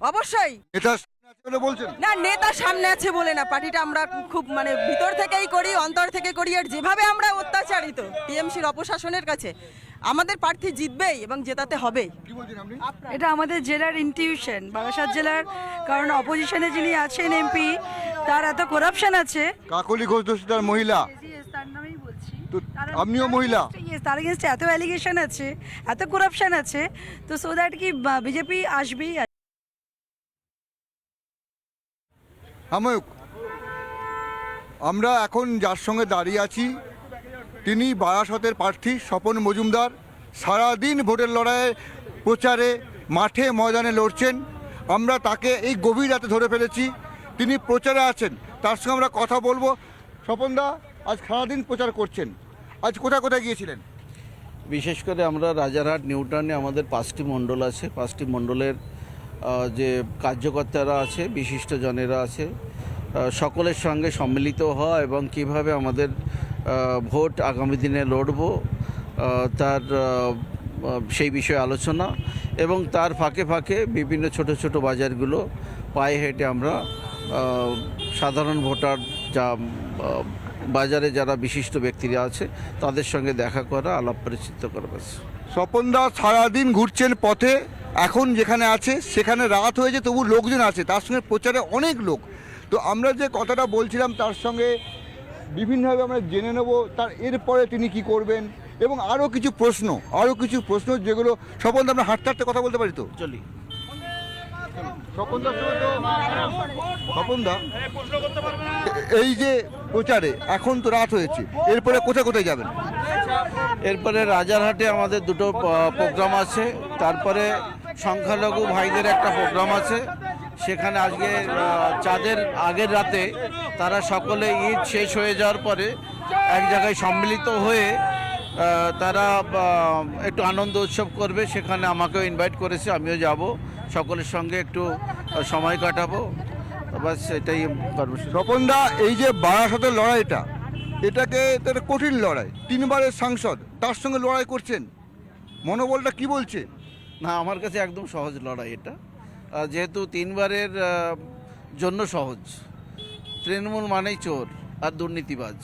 অবশ্যই। নেতা সামনে আছে বলে বলছেন? না, নেতা সামনে আছে বলে না, পার্টিটা আমরা খুব মানে ভিতর থেকেই করি, অন্তর থেকে করি। আর যেভাবে আমরা অত্যাচারিত টিএমসির অপশাসনের কাছে, আমাদের প্রার্থী জিতবেই এবং জেতাতে হবেই। কি বলছেন আপনি? এটা আমাদের জেলার ইনটিউশন, বারাসাত জেলার। কারণ অপোজিশনে যিনি আছেন এমপি, তার এত করাপশন আছে। কাকলি ঘোষ দস্তিদার মহিলা, তার নামেই বলছি। তো আপনিও মহিলা। তার এগেনস্টে এত অ্যালিগেশন আছে, এত করাপশন আছে, তো সো দ্যাট কি বিজেপি আসবেই। আময়ক, আমরা এখন যার সঙ্গে দাঁড়িয়ে আছি তিনি বারাসতের প্রার্থী স্বপন মজুমদার। সারাদিন ভোটের লড়াইয়ে প্রচারে মাঠে ময়দানে লড়ছেন। আমরা তাকে এই গভীর রাতে ধরে ফেলেছি, তিনি প্রচারে আছেন, তার সঙ্গে আমরা কথা বলবো। স্বপনদা, আজ সারাদিন প্রচার করছেন, আজ কোথায় কোথায় গিয়েছিলেন? বিশেষ করে আমরা রাজারহাট নিউটাউনে আমাদের 5টি মণ্ডল আছে, 5টি মণ্ডলের যে কার্যকর্তারা আছে, বিশিষ্ট জনেরা আছে, সকলের সঙ্গে সম্মিলিত হওয়া এবং কিভাবে আমাদের ভোট আগামী দিনে লড়ব তার সেই বিষয়ে আলোচনা, এবং তার ফাঁকে ফাঁকে বিভিন্ন ছোট ছোট বাজারগুলো পায়ে হেঁটে আমরা সাধারণ ভোটার যা বাজারে যারা বিশিষ্ট ব্যক্তিরা আছে তাদের সঙ্গে দেখা করা, আলাপ পরিচিত করা। ব্যাস। স্বপনদা সারাদিন ঘুরছেন পথে, এখন যেখানে আছে সেখানে রাত হয়েছে, তবু লোকজন আছে, তার সঙ্গে প্রচারে অনেক লোক। তো আমরা যে কথাটা বলছিলাম তার সঙ্গে বিভিন্নভাবে আমরা জেনে নেব তার এরপরে তিনি কি করবেন, এবং আরও কিছু প্রশ্ন যেগুলো স্বপনদা আমরা হাঁটতে হাঁটতে কথা বলতে পারি তো? চলি। স্বপনদা, এই যে প্রচারে এখন তো রাত হয়েছে, এরপরে কোথায় কোথায় যাবেন? এরপরে রাজারহাটে আমাদের দুটো প্রোগ্রাম আছে, তারপরে সংখ্যালঘু ভাইদের একটা প্রোগ্রাম আছে। সেখানে আজকে চাঁদের আগের রাতে তারা সকলে ঈদ শেষ হয়ে যাওয়ার পরে এক জায়গায় সম্মিলিত হয়ে তারা একটু আনন্দ উৎসব করবে। সেখানে আমাকেও ইনভাইট করেছে, আমিও যাব, সকলের সঙ্গে একটু সময় কাটাবো। বাস এটাই কর্মসূচি। স্বপনদা, এই যে বারাসতের লড়াইটা, এটাকে একটা কঠিন লড়াই, 3বারের সাংসদ, তার সঙ্গে লড়াই করছেন, মনোবলটা কি বলছে? না, আমার কাছে একদম সহজ লড়াই এটা, যেহেতু 3বারের জন্য সহজ। তৃণমূল মানেই চোর আর দুর্নীতিবাজ,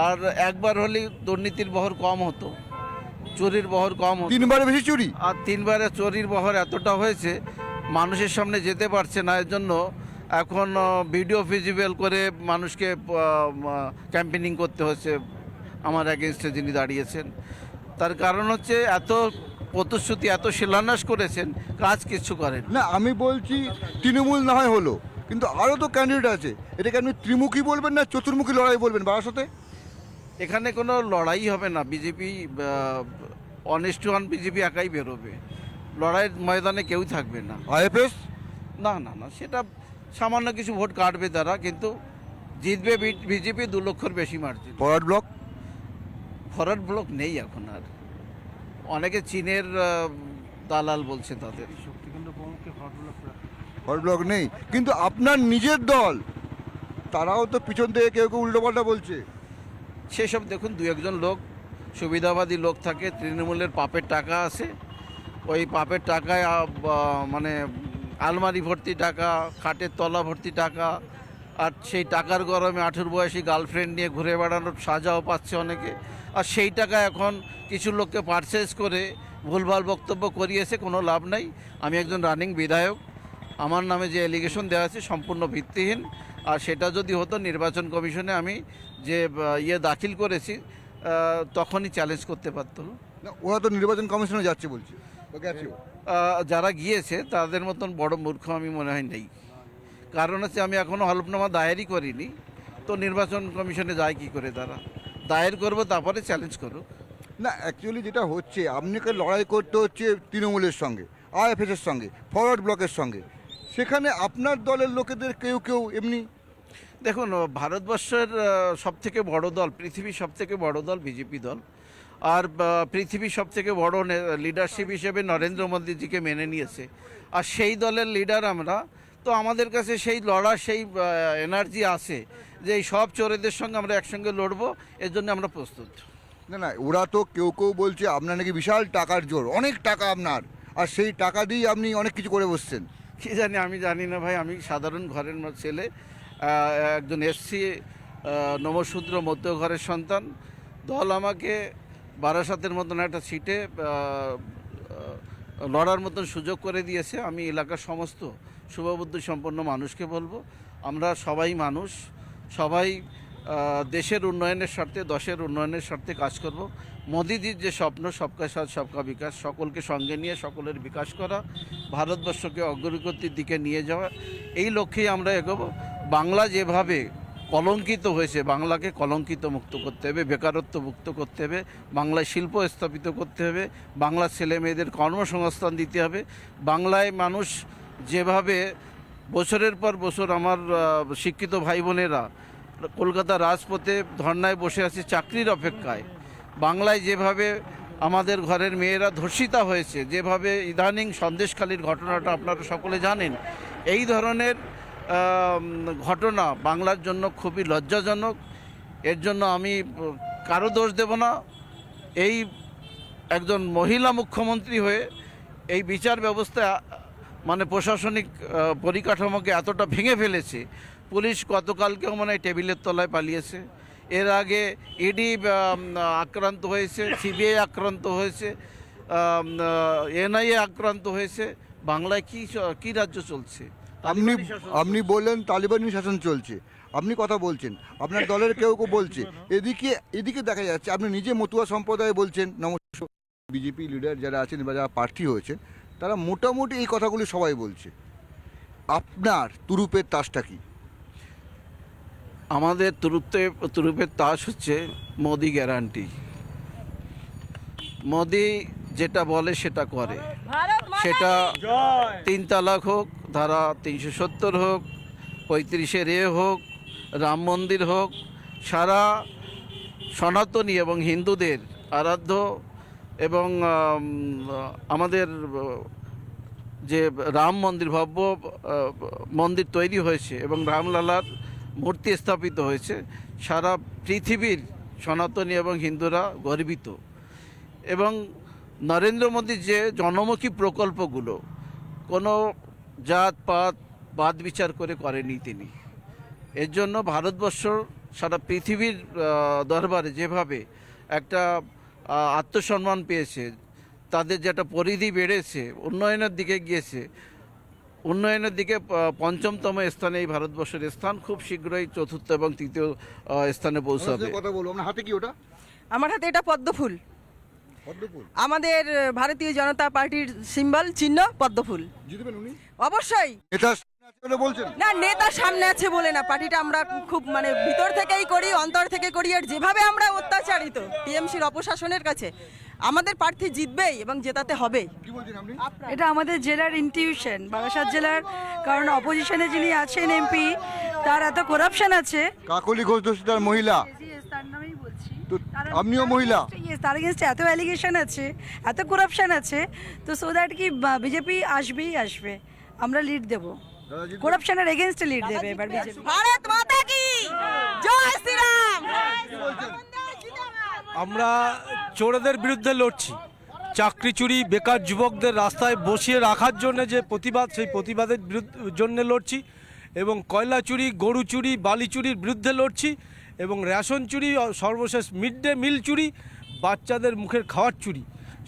আর একবার হলে দুর্নীতির বহর কম হতো, চুরির বহর কম হতো। 3বারে বেশি চুরি, আর 3বারে চুরির বহর এতটা হয়েছে মানুষের সামনে যেতে পারছে না। এর জন্য এখন ভিডিও ভিজিবল করে মানুষকে ক্যাম্পেনিং করতে হচ্ছে আমার এগেনস্টে যিনি দাঁড়িয়েছেন। তার কারণ হচ্ছে এত প্রতিশ্রুতি, এত শিলান্যাস করেছেন, কাজ কিছু করেন না আমি বলছি তৃণমূল না হয় হলো, কিন্তু আরও তো ক্যান্ডিডেট আছে, এটাকে আপনি ত্রিমুখী বলবেন না চতুর্মুখী লড়াই বলবেন বারাসতে? এখানে কোনো লড়াই হবে না। বিজেপি অনেস্ট ওয়ান, বিজেপি একাই বেরোবে, লড়াইয়ের ময়দানে কেউ থাকবে না। আইএফএস? না না না, সেটা সামান্য কিছু ভোট কাটবে তারা, কিন্তু জিতবে বিজেপি 2 লক্ষর বেশি margin. Forward block? Forward block নেই এখন আর, অনেকে চীনের দালাল বলছে তাদের। ফরওয়ার্ড ব্লক নেই, কিন্তু আপনার নিজের দল তারাও তো পিছন থেকে কেউ কেউ উল্টোপাল্টা বলছে। সেসব দেখুন, 2-1জন লোক সুবিধাবাদী লোক থাকে, তৃণমূলের পাপের টাকা আছে, ওই পাপের টাকায় মানে আলমারি ভর্তি টাকা, খাটের তলা ভর্তি টাকা, আর সেই টাকার গরমে 18 বয়সী গার্লফ্রেন্ড নিয়ে ঘুরে বেড়ানোর সাজাও পাচ্ছে অনেকে। আর সেই টাকা এখন কিছু লোককে পারচেজ করে ভুলভাল বক্তব্য করিয়েছে, কোনো লাভ নাই। আমি একজন রানিং বিধায়ক, আমার নামে যে অ্যালিগেশন দেওয়া আছে সম্পূর্ণ ভিত্তিহীন। আর সেটা যদি হতো, নির্বাচন কমিশনে আমি যে দাখিল করেছি তখনই চ্যালেঞ্জ করতে পারতো। না, ওরা তো নির্বাচন কমিশনে যাচ্ছে বলছে, তো গেছে। যারা গিয়েছে তাদের মতন বড় মূর্খ আমি মনে হয় নেই। কারণ হচ্ছে আমি এখনও হলফনামা দায়েরই করিনি, তো নির্বাচন কমিশনে যায় কি করে? তারা দায়ের করবো, তারপরে চ্যালেঞ্জ করুক। না, অ্যাকচুয়ালি যেটা হচ্ছে, আপনাকে লড়াই করতে হচ্ছে তৃণমূলের সঙ্গে, আইএফএসের সঙ্গে, ফরওয়ার্ড ব্লকের সঙ্গে, সেখানে আপনার দলের লোকেদের কেউ কেউ এমনি। দেখুন, ভারতবর্ষের সবথেকে বড় দল, পৃথিবীর সবথেকে বড় দল বিজেপি দল, আর পৃথিবীর সবথেকে বড় লিডারশিপ হিসেবে নরেন্দ্র মোদীজিকে মেনে নিয়েছে, আর সেই দলের লিডার আমরা। তো আমাদের কাছে সেই লড়ার সেই এনার্জি আছে যে এই সব চোরেদের সঙ্গে আমরা একসঙ্গে লড়বো, এর জন্য আমরা প্রস্তুত। না না, ওরা তো কেউ কেউ বলছে আপনার নাকি বিশাল টাকার জোর, অনেক টাকা আপনার, আর সেই টাকা দিয়েই আপনি অনেক কিছু করে বসছেন, কি জানি, আমি জানি না ভাই। আমি সাধারণ ঘরের ছেলে, একজন এসসি নমশূদ্র মধ্য ঘরের সন্তান। দল আমাকে বারাসাতের মতন একটা সিটে লড়ার মতন সুযোগ করে দিয়েছে। আমি এলাকার সমস্ত শুভবুদ্ধি সম্পন্ন মানুষকে বলবো, আমরা সবাই মানুষ, সবাই দেশের উন্নয়নের স্বার্থে, দশের উন্নয়নের স্বার্থে কাজ করব। মোদিজির যে স্বপ্ন সবকা সাথ সবকা বিকাশ, সকলকে সঙ্গে নিয়ে সকলের বিকাশ করা, ভারতবর্ষকে অগ্রগতির দিকে নিয়ে যাওয়া, এই লক্ষ্যেই আমরা এগোবো। বাংলা যেভাবে কলঙ্কিত হয়েছে, বাংলাকে কলঙ্কিত মুক্ত করতে হবে, বেকারত্ব মুক্ত করতে হবে, বাংলায় শিল্প স্থাপিত করতে হবে, বাংলার ছেলে মেয়েদের কর্মসংস্থান দিতে হবে। বাংলায় মানুষ যেভাবে বছরের পর বছর, আমার শিক্ষিত ভাই বোনেরা কলকাতা রাজপথে ধর্নায় বসে আছে চাকরির অপেক্ষায়, বাংলায় যেভাবে আমাদের ঘরের মেয়েরা ধর্ষিতা হয়েছে, যেভাবে ইদানিং সন্দেশখালির ঘটনাটা আপনারা সকলে জানেন, এই ধরনের ঘটনা বাংলার জন্য খুবই লজ্জাজনক। এর জন্য আমি কারো দোষ দেব না। এই একজন মহিলা মুখ্যমন্ত্রী হয়ে এই বিচার ব্যবস্থা, মানে প্রশাসনিক পরিকাঠামোকে এতটা ভেঙে ফেলেছে। পুলিশ গতকালকেও মানে টেবিলের তলায় পালিয়েছে। এর আগে ইডি আক্রান্ত হয়েছে, সিবিআই আক্রান্ত হয়েছে, এনআইএ আক্রান্ত হয়েছে। বাংলায় কি রাজ্য চলছে? আপনি বললেন তালিবানি শাসন চলছে, আপনি কথা বলছেন, আপনার দলের কেউ কেউ বলছে, এদিকে দেখা যাচ্ছে আপনি নিজে মতুয়া সম্প্রদায় বলছেন। নমস্কার, বিজেপি লিডার যারা আছেন বা যারা প্রার্থী হয়েছেন, তারা মোটামুটি এই কথাগুলি সবাই বলছে। আপনার তুরুপের তাসটা কি? আমাদের তুরুপের তাস হচ্ছে মোদি গ্যারান্টি। মোদি যেটা বলে সেটা করে, সেটা 3 তালাক হোক, ধারা 370 হোক, 35-এ হোক, রাম মন্দির হোক, সারা সনাতনী এবং হিন্দুদের আরাধ্য এবং আমাদের যে রাম মন্দির, ভব্য মন্দির তৈরি হয়েছে এবং রামলালার মূর্তি স্থাপিত হয়েছে, সারা পৃথিবীর সনাতনী এবং হিন্দুরা গর্বিত। এবং নরেন্দ্র মোদীর যে জনমুখী প্রকল্পগুলো কোনো জাতপাত বাদ বিচার করে করেনি তিনি। এর জন্য ভারতবর্ষ সারা পৃথিবীর দরবারে যেভাবে একটা আত্মসম্মান পেয়েছে, তাদের যে একটা পরিধি বেড়েছে, উন্নয়নের দিকে গিয়েছে, উন্নয়নের দিকে 5ম স্থানে এই ভারতবর্ষের স্থান, খুব শীঘ্রই 4র্থ এবং 3য় স্থানে পৌঁছাবে। কথা বলবো, আপনার হাতে কি ওটা? আমার হাতে এটা পদ্মফুল। পদ্মফুল আমাদের ভারতীয় জনতা পার্টির সিম্বল, চিহ্ন পদ্মফুল। জিতবেন উনি? অবশ্যই। এটা বলে বলছেন না, নেতা সামনে আছে বলে না, পার্টিটা আমরা খুব মানে ভিতর থেকেই করি, অন্তর থেকে করি। আর যেভাবে আমরা অত্যাচারিত টিএমসির অপশাসনের কাছে, আমাদের প্রার্থী জিতবেই এবং জেতাতে হবে। কি বলছেন আপনি? এটা আমাদের জেলার ইনটিউশন, বারাসাত জেলার, কারণ অপোজিশনে যিনি আছেন এমপি, তার এত করাপশন আছে। কাকলি ঘোষ দস্তিদার মহিলা, তার নামেই বলছি। তো আপনিও মহিলা। তার এগেনস্টে এত অ্যালিগেশন আছে, এত করাপশন আছে, তো সো দ্যাট কি বিজেপি আসবেই আসবে, আমরা লিড দেবো। করাপশনের এগেনস্টে লিড দেবে এবার বিজেপি। ভারত মাতা কি জয় শ্রীরাম। আমরা চোরেদের বিরুদ্ধে লড়ছি। চাকরি চুরি, বেকার যুবকদের রাস্তায় বসিয়ে রাখার জন্য যে প্রতিবাদ, সেই প্রতিবাদের জন্য লড়ছি। এবং কয়লা চুরি, গরু চুরি, বালি চুরির বিরুদ্ধে লড়ছি। এবং রেশন চুরি, সর্বশেষ মিড ডে মিল চুরি, বাচ্চাদের মুখের খাওয়ার চুরি,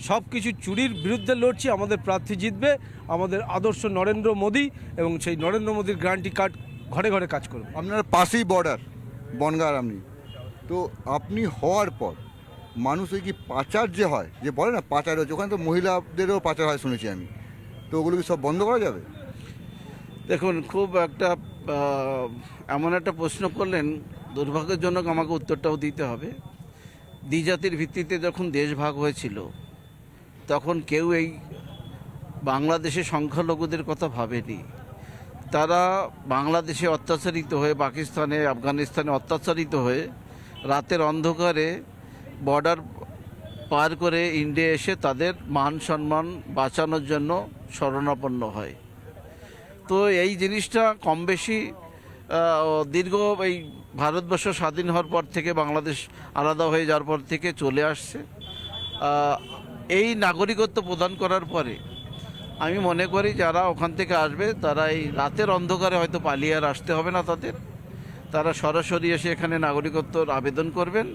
সব কিছু চুরির বিরুদ্ধে লড়ছি। আমাদের প্রার্থী জিতবে, আমাদের আদর্শ নরেন্দ্র মোদী, এবং সেই নরেন্দ্র মোদীর গ্যারান্টি কার্ড ঘরে ঘরে কাজ করবে। আপনার পাশেই বর্ডার বনগাঁর, আপনি তো আপনি হওয়ার পর মানুষ ওই কি পাচার যে হয়, যে বলে না পাচার হচ্ছে, ওখানে তো মহিলাদেরও পাচার হয় শুনেছি আমি, তো ওগুলো কি সব বন্ধ করা যাবে? দেখুন, খুব একটা এমন একটা প্রশ্ন করলেন, দুর্ভাগ্যজনক আমাকে উত্তরটাও দিতে হবে। দ্বিজাতির ভিত্তিতে যখন দেশ ভাগ হয়েছিল, তখন কেউ এই বাংলাদেশে সংখ্যালঘুদের কথা ভাবেনি। তারা বাংলাদেশে অত্যাচারিত হয়ে, পাকিস্তানে, আফগানিস্তানে অত্যাচারিত হয়ে, রাতের অন্ধকারে বর্ডার পার করে ইন্ডিয়া এসে তাদের মান সম্মান বাঁচানোর জন্য শরণাপন্ন হয়। তো এই জিনিসটা কম বেশি দীর্ঘ এই ভারতবর্ষ স্বাধীন হওয়ার পর থেকে, বাংলাদেশ আলাদা হয়ে যাওয়ার পর থেকে চলে আসছে। এই নাগরিকত্ব প্রদান করার পরে আমি মনে করি যারা ওখান থেকে আসবে তারা এই রাতের অন্ধকারে হয়তো পালিয়ে আর আসতে হবে না তাদের, তারা সরাসরি এসে এখানে নাগরিকত্বর আবেদন করবেন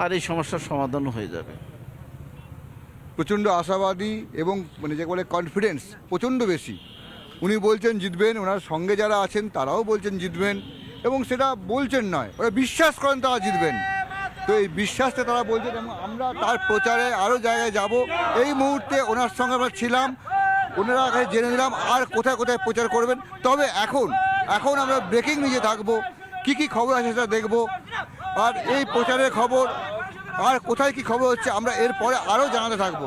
আর এই সমস্যার সমাধান হয়ে যাবে। প্রচণ্ড আশাবাদী এবং মানে যে বলে কনফিডেন্স প্রচণ্ড বেশি। উনি বলছেন জিতবেন, ওনার সঙ্গে যারা আছেন তারাও বলছেন জিতবেন, এবং সেটা বলছেন নয়, ওরা বিশ্বাস করেন তারা জিতবেন। তো এই বিশ্বাসটা তারা বলছেন এবং আমরা তার প্রচারে আরও জায়গায় যাব। এই মুহূর্তে ওনার সঙ্গে আমরা ছিলাম, ওনারা কাছে জেনে নিলাম আর কোথায় কোথায় প্রচার করবেন। তবে এখন আমরা ব্রেকিং নিয়ে থাকবো, কি খবর আছে সেটা দেখবো, আর এই প্রচারের খবর আর কোথায় কি খবর হচ্ছে আমরা এরপরে আরও জানাতে থাকবো।